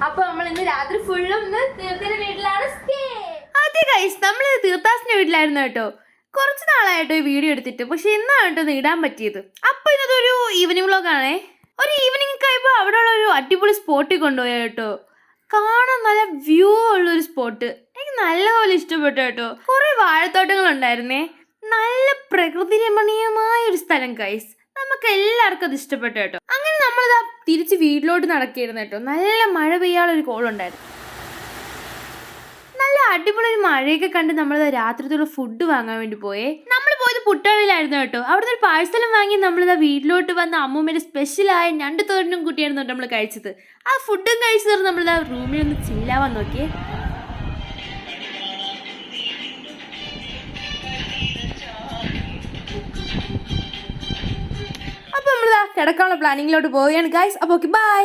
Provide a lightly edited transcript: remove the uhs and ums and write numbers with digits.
അപ്പൊ നമ്മൾ ഇന്ന് രാത്രി ഫുള്ളും തീർത്ഥത്തിന്റെ വീട്ടിലാണ് സ്റ്റേ. അതെ ഗൈസ്, നമ്മൾ തീർത്ഥാസിന്റെ വീട്ടിലായിരുന്നു കേട്ടോ. കുറച്ച് നാളായിട്ടോ ഈ വീഡിയോ എടുത്തിട്ട്, പക്ഷെ ഇന്നാണ് കേട്ടോ ഇടാൻ പറ്റിയത്. അപ്പൊ ഇന്നതൊരു ഈവനിങ് വ്ളോഗാണേ. ഒരു ഈവനിങ് ഒക്കെ ആയപ്പോൾ അവിടെയുള്ള ഒരു അടിപൊളി സ്പോട്ടിൽ കൊണ്ടുപോയ കേട്ടോ. കാണാൻ നല്ല വ്യൂ ഉള്ളൊരു സ്പോട്ട്. എനിക്ക് നല്ലപോലെ ഇഷ്ടപ്പെട്ടു കേട്ടോ. കുറെ വാഴത്തോട്ടങ്ങൾ ഉണ്ടായിരുന്നേ. നല്ല പ്രകൃതി രമണീയമായ ഒരു സ്ഥലം ഗൈസ്. നമുക്ക് എല്ലാവർക്കും അത് ഇഷ്ടപ്പെട്ടു കേട്ടോ. അങ്ങനെ നമ്മളിതാ തിരിച്ച് വീട്ടിലോട്ട് നടക്കുകയായിരുന്നു കേട്ടോ. നല്ല മഴ പെയ്യാനുള്ള ഒരു കോളുണ്ടായിരുന്നു. നല്ല അടിപൊളി ഒരു മഴയൊക്കെ കണ്ട് നമ്മൾ രാത്രിയുള്ള ഫുഡ് വാങ്ങാൻ വേണ്ടി പോയേ. നമ്മൾ പോയത് പുട്ടവഴിയിലായിരുന്നു കേട്ടോ. അവിടുന്ന് ഒരു പാഴ്സലും വാങ്ങി നമ്മളിതാ വീട്ടിലോട്ട് വന്ന അമ്മൂമ്മയുടെ സ്പെഷ്യലായ ഞണ്ട് തോരനും കൂട്ടിയായിരുന്നു നമ്മൾ കഴിച്ചത്. ആ ഫുഡും കഴിച്ചു തീർന്ന് നമ്മളിതാ റൂമിൽ ഒന്ന് ചില്ലാവാൻ നോക്കിയേ. അപ്പോൾ നമ്മളിതാ കിടക്കാനുള്ള പ്ലാനിങ്ങിലോട്ട് പോവുകയാണ് ഗൈസ്. അപ്പോൾ ഓക്കെ, ബൈ.